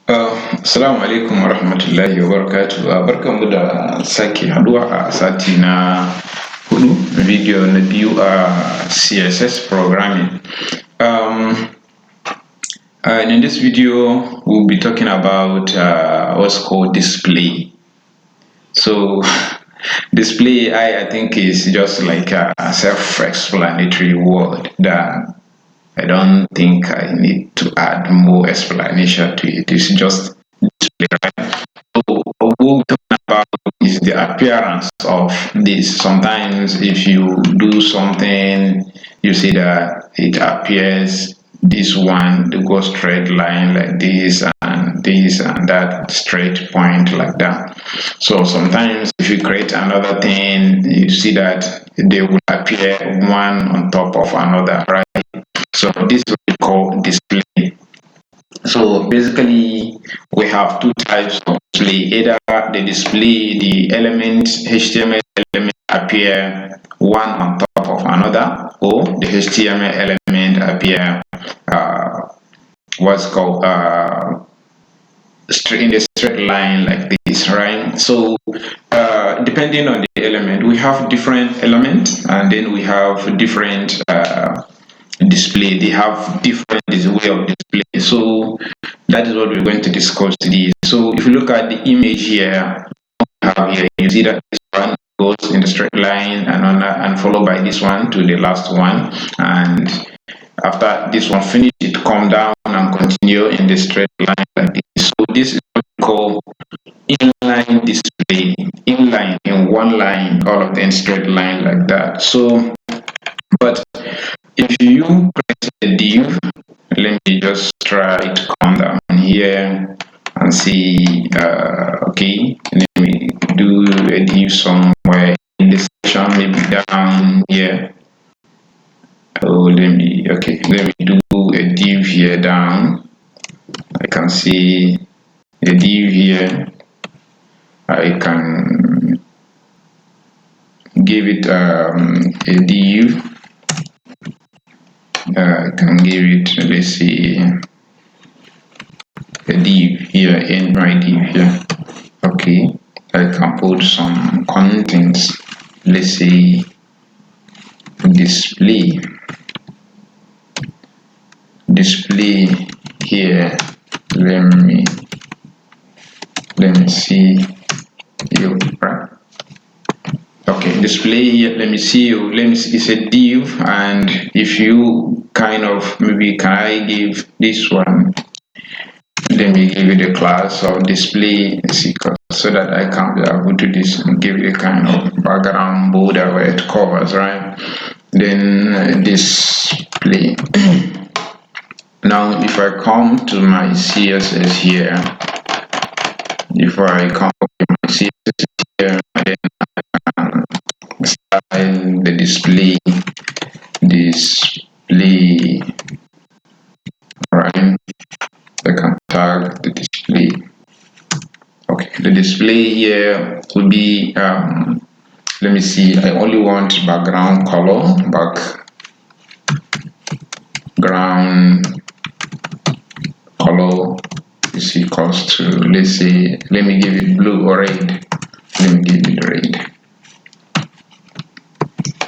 Assalamu alaikum wa rahmatullahi wa barakatuh. Barkanmu da sake haduwa a sati na hudu video na biyu a CSS programming. In this video, we'll be talking about what's called display. So, display, I think, is just like a self-explanatory word that I don't think I need to add more explanation to it. It's just display, right? So what we're talking about is the appearance of this. Sometimes if you do something, you see that it appears this one, the go straight line like this and that straight point like that. So sometimes if you create another thing, you see that they will appear one on top of another, right? So this is what we call display. So basically, we have two types of display. Either the display, the element, HTML element appear one on top of another, or the HTML element appear what's called in the straight line like this, right? So depending on the element, we have different elements, and then we have different display. They have different way of display. So that is what we're going to discuss today. So if you look at the image here, you see that this one goes in the straight line and followed by this one to the last one, and after this one finish, it come down and continue in the straight line like this. So this is what we call inline display. Inline, in one line, all of them straight line like that. So but if you create a div, let me just try to come down here and see. Okay, let me do a div somewhere in this section, maybe down here. Oh, let me do a div here down. I can see a div here. I can give it a div. I can give it, let's see, a div here in my div here. Okay, I can put some contents. Let's say display here. Let me see you, right? Okay, display here. Let me see you. It's a div, and if you kind of maybe can I give this one? Let me give it a class of display so that I can be able to this and give it a kind of background border where it covers, right? Then display. Now if I come to my CSS here, if I come to my CSS here, then I can style the display, right? I can tag the display. Okay, the display here will be let me see, I only want background color, is equals to, let's say, let me give it blue or red. Let me give it red,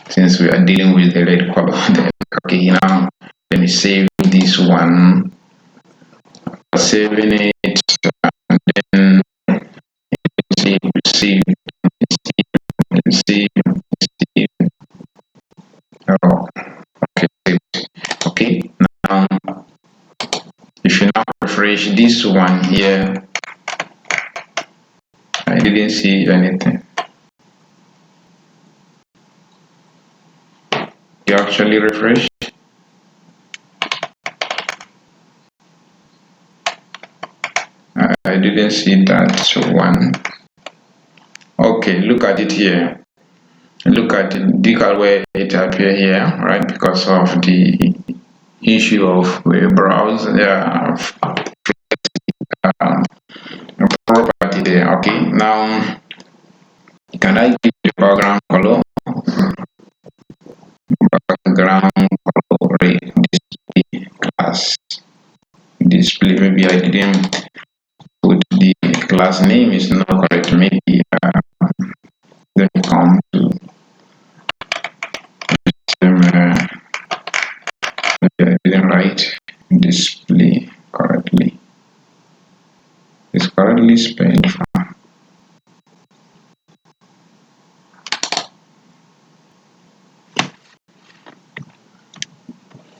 since we are dealing with the red color. Okay, now let me save this one. Saving it, and then save. Oh, okay. Okay, now if you now refresh this one here, I didn't see anything. You actually refresh. I didn't see that one. Okay, look at it here. Look at where it appear here, right? Because of the issue of browse property there. Okay, now can I give the background color? Background color red display class display. Maybe I didn't class name is not correct. Maybe let me come to I didn't write display correctly. It's correctly spelled.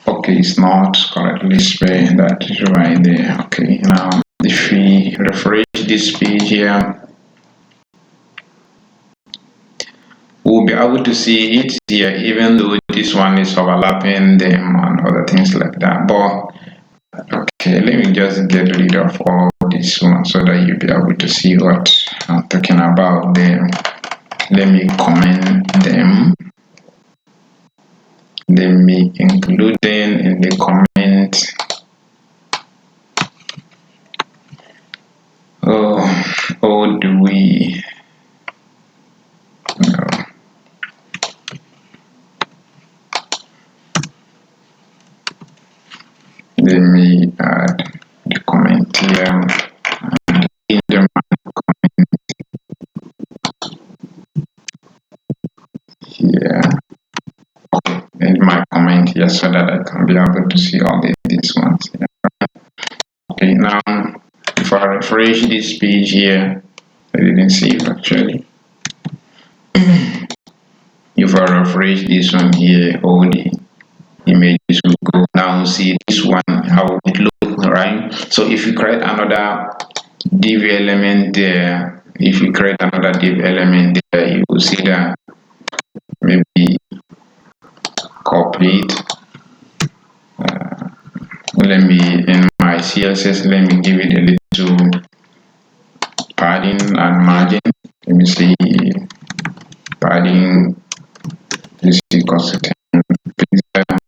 Okay, it's not correctly spelled. That is right there. Okay, now if we refresh this page here, we'll be able to see it here, even though this one is overlapping them and other things like that. But okay, let me just get rid of all this one so that you'll be able to see what I'm talking about there. Let me comment them. Let me include them in the comment. Oh, do we? No. Let me add the comment here. And in the comment here. Okay, and my comment here so that I can be able to see all these ones here. Okay, now if I refresh this page here, I didn't see it actually. If I refresh this one here, all the images will go. Now see this one, how it looks, right? So if you create another div element there, if you create another div element there, you will see that maybe copy it. Let me, in my CSS, let me give it a little padding and margin. Let me see, padding is equals to 10 pixels.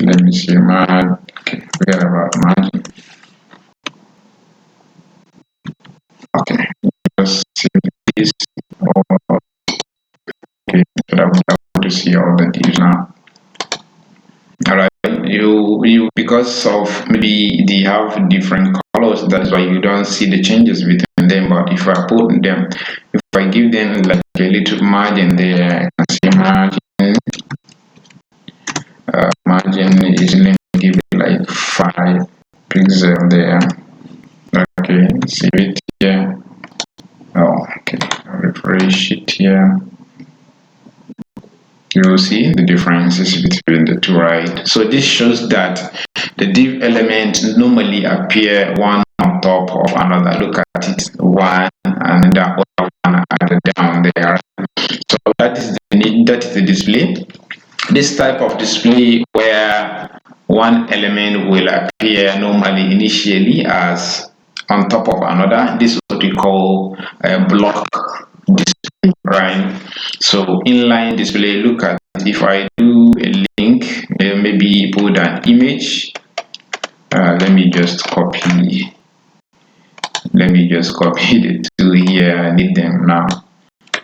Let me see, okay, forget about margin. Okay, just see this. Okay, so that we're able to see all the divs now. Alright, you because of maybe they have different colors, that's why you don't see the changes between them. But if I put them, if I give them like a little margin there, I can see margin. Margin is, let me give it like 5 pixels there. Okay, see it here. Oh, okay, I'll refresh it here. You will see the differences between the two, right? So this shows that the div element normally appear one on top of another. Look at it, one and the other one added down there. So that is the display. This type of display where one element will appear normally initially as on top of another. This is what we call a block display, right? So inline display, look at, if I do a link, maybe put an image. Let me just copy the two here. I need them now.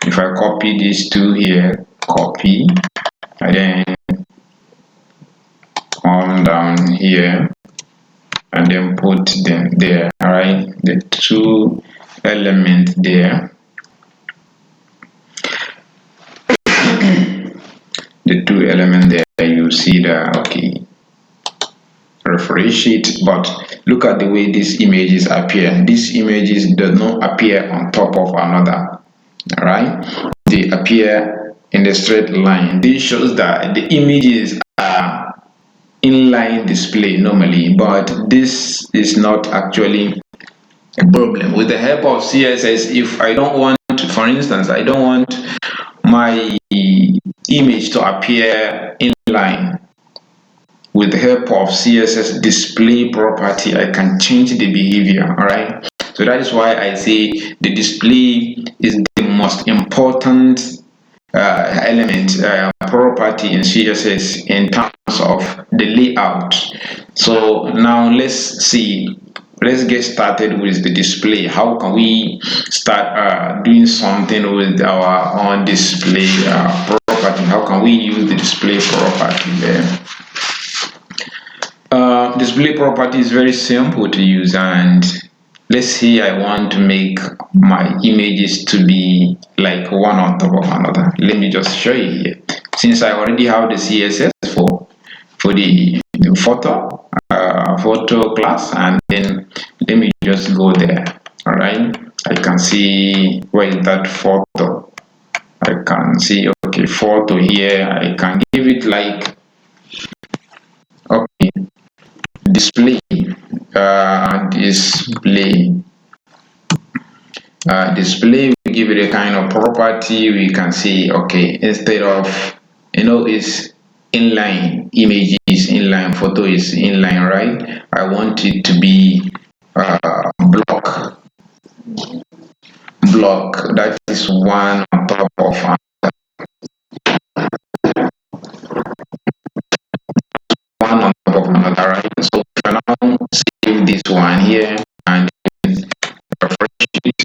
If I copy these two here, copy, and then come down here and then put them there. All right, the two elements there. The two elements there, you see that, okay, refresh it, but look at the way these images appear. These images do not appear on top of another, all right? They appear in a straight line. This shows that the images are inline display normally, but this is not actually a problem. With the help of CSS, if I don't want to, for instance, I don't want my image to appear inline, with the help of CSS display property, I can change the behavior. All right, so that is why I say the display is the most important element, property in CSS in terms of the layout. So now let's get started with the display. How can we start doing something with our own display property? How can we use the display property there? Display property is very simple to use, and let's say I want to make my images to be like one on top of another. Let me just show you here. Since I already have the CSS for the photo class, and then let me just go there. All right, I can see where is that photo. I can see, okay, photo here. I can give it like, okay, display, display. We give it a kind of property. We can see, okay, instead of, is inline, image is inline, photo is inline, right? I want it to be block that is one on top of one on top of another, right? So for now, save this one here and refresh it.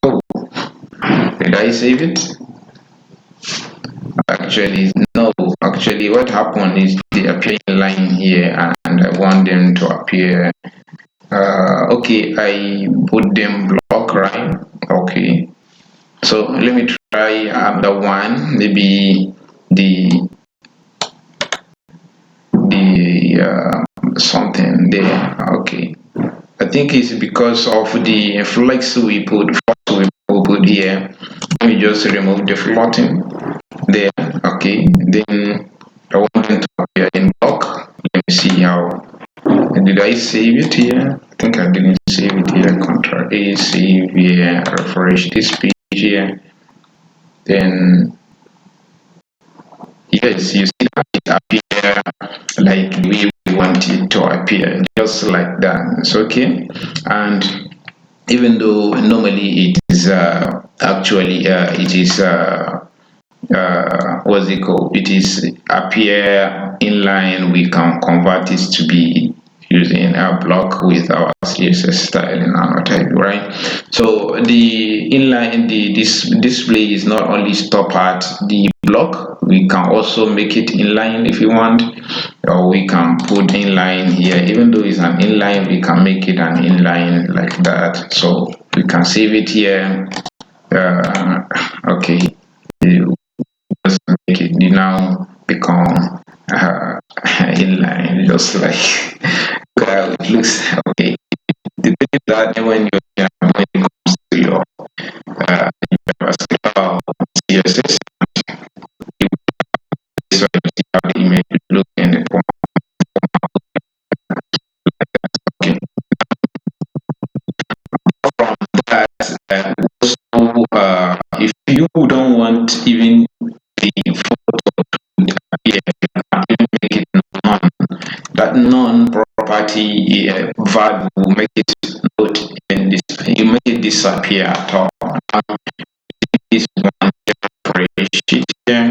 Oh, did I save it? Actually, no. Actually, what happened is they appear in line here, and I want them to appear. Okay, I put them block, right? Okay. So let me try another one. Maybe the something there. Okay. I think it's because of the flex we put here. Let me just remove the floating there. Okay, then I want them to appear in block. Let me see how. Did I save it here? I think I didn't save it here. Control A, save here, refresh this page here. Then yes, you see how it appear like the way we want it to appear, just like that. It's okay. And even though normally it is actually it is what's it called, it is appear inline, we can convert it to be using a block with our CSS style and our type, right? So the inline, this display is not only stop at the block, we can also make it inline if you want, or we can put inline here. Even though it's an inline, we can make it an inline like that. So we can save it here. Okay, just make it now become inline, just like how it looks. Okay, the thing is that when when it comes to your JavaScript CSS, so you see how the image look in the form. Okay, from that, also if you don't want even the photo to appear, you can even make it none. That non-property value will make it not in this. You make it disappear at all. This one sheet here,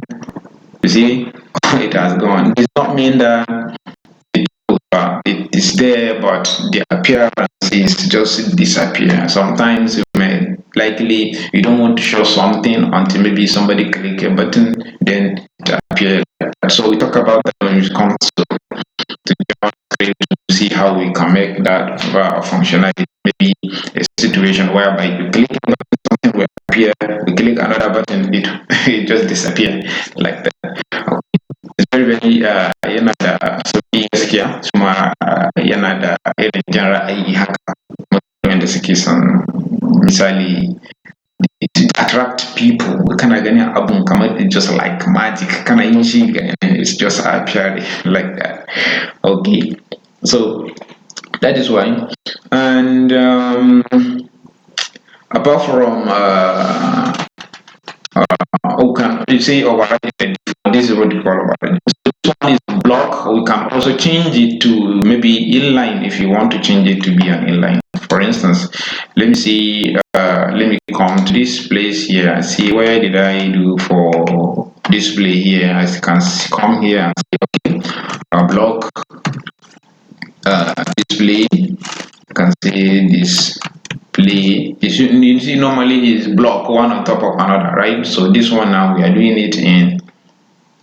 you see, it has gone. It does not mean that it is there, but the appearance is just disappear. Sometimes you may likely you don't want to show something until maybe somebody click a button, then it appears. So we talk about that when it comes to JavaScript, to see how we can make that functionality. Maybe a situation whereby you click on something will appear, you click another button, it it just disappear like that. It's very yana da sauƙi gaskiya, kuma yana da irin jan ra'ayi haka, wanda suke son misali it attract people, kana ganin abun kamar it's just like magic, kana yin shi it's just appearing like that. Okay, so that is why. And apart from okay, you see overriding the default, this is what you call overriding. So this one is block. We can also change it to maybe inline if you want to change it to be an inline. For instance, let me see. Let me come to this place here and see where did I do for display here. I can come here and say okay, block display. You can say this play. You see normally is block one on top of another, right? So this one now we are doing it in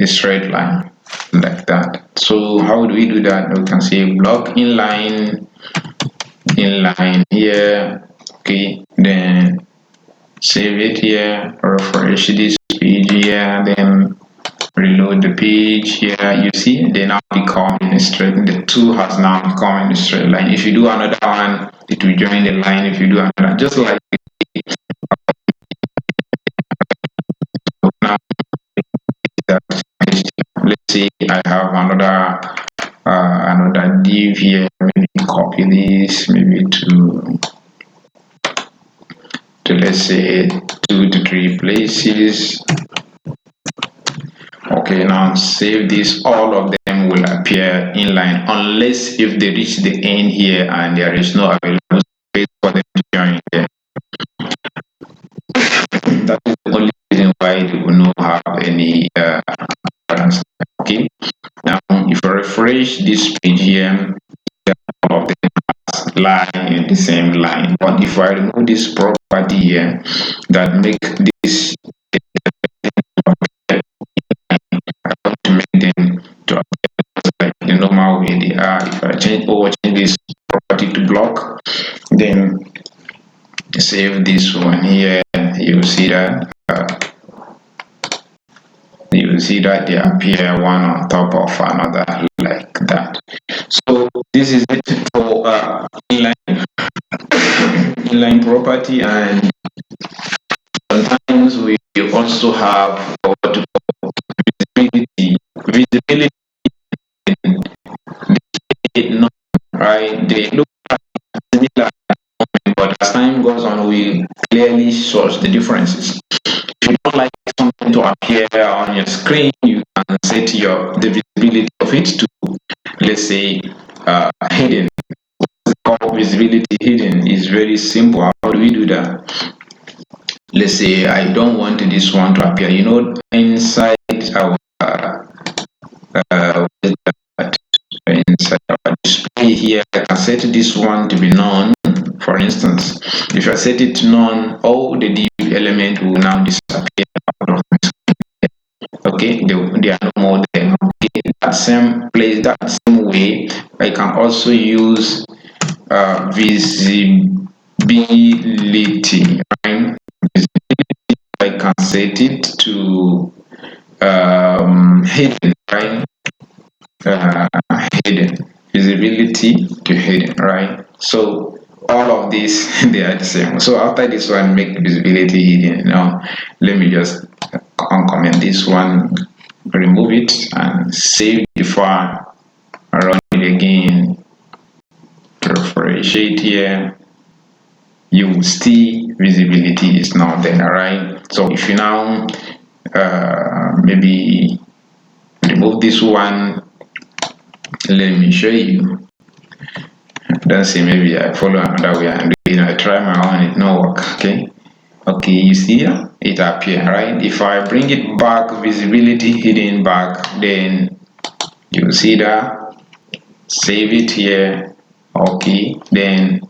a straight line. like that. So how do we do that? We can say block inline here. Okay, then save it here, refresh this page here, then reload the page here. You see they now become in a straight, the two has now become in a straight line. If you do another one, it will join the line. If you do another, just like now that, let's say I have another div here. Maybe copy this, maybe to let's say 2 to 3 places. Okay, now save this. All of them will appear inline unless if they reach the end here and there is no available space for them to join here. That is the only reason why they will not have any balance. Okay, now if I refresh this page here, all of them lie in the same line. But if I remove this property here that make this to make them to appear like the normal way they are, if I change this property to block, then save this one here, you see that they appear one on top of another like that. So this is it for inline property. And sometimes we also have what to call visibility not right. They look similar, but as time goes on we clearly source the differences. If you don't like something to appear on your screen, you can set the visibility of it to, let's say, hidden. Called visibility hidden is very simple. How do we do that? Let's say I don't want this one to appear. Inside our inside our display here, I can set this one to be none. For instance, if I set it to none, all the div element will now disappear out of my screen. Okay, they are no more there. Okay, that same place, that same way, I can also use visibility. Right? Visibility, I can set it to hidden, right? Hidden, visibility to hidden, right? So all of these they are the same. So after this one, make visibility hidden. Now let me just uncomment this one, remove it, and save the file. Run it again, refresh it here. You will see visibility is now there, right? So if you now maybe remove this one, let me show you. Don't say maybe I follow another way and I try my own, it no work. Okay, you see it appear, right? If I bring it back, visibility hidden back, then you see that. Save it here. Okay, then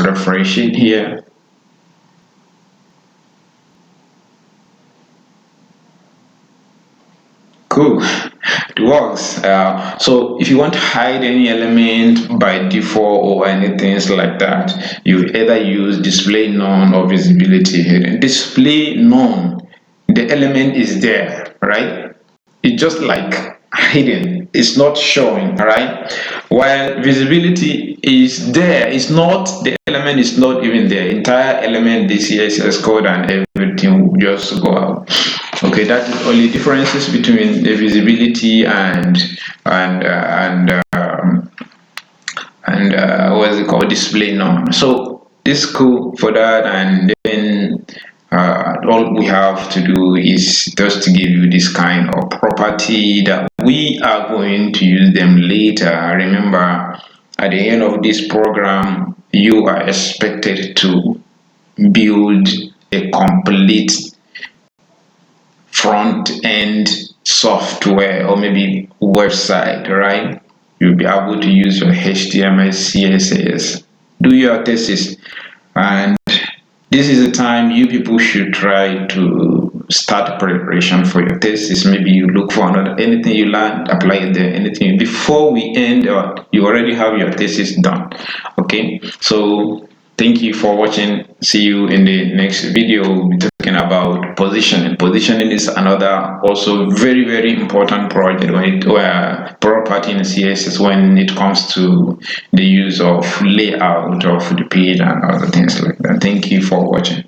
refresh it here. Cool, it works. So if you want to hide any element by default or anything like that, you either use display none or visibility hidden. Display none, the element is there, right? It's just like hidden, it's not showing, right? While visibility is there, it's not, the element is not even there. Entire element, the CSS code and everything will just go out. Okay, that is only differences between the visibility and what's it called, display none. So this is cool for that. And then all we have to do is just to give you this kind of property that we are going to use them later. Remember, at the end of this program, you are expected to build a complete front end software or maybe website, right? You'll be able to use your HTML, CSS, do your thesis, and this is the time you people should try to start preparation for your thesis. Maybe you look for another, anything you learn, apply it there. Anything before we end, you already have your thesis done. Okay, so thank you for watching. See you in the next video. We'll be talking about positioning. Positioning is another also very, very important project property in CSS when it comes to the use of layout of the page and other things like that. Thank you for watching.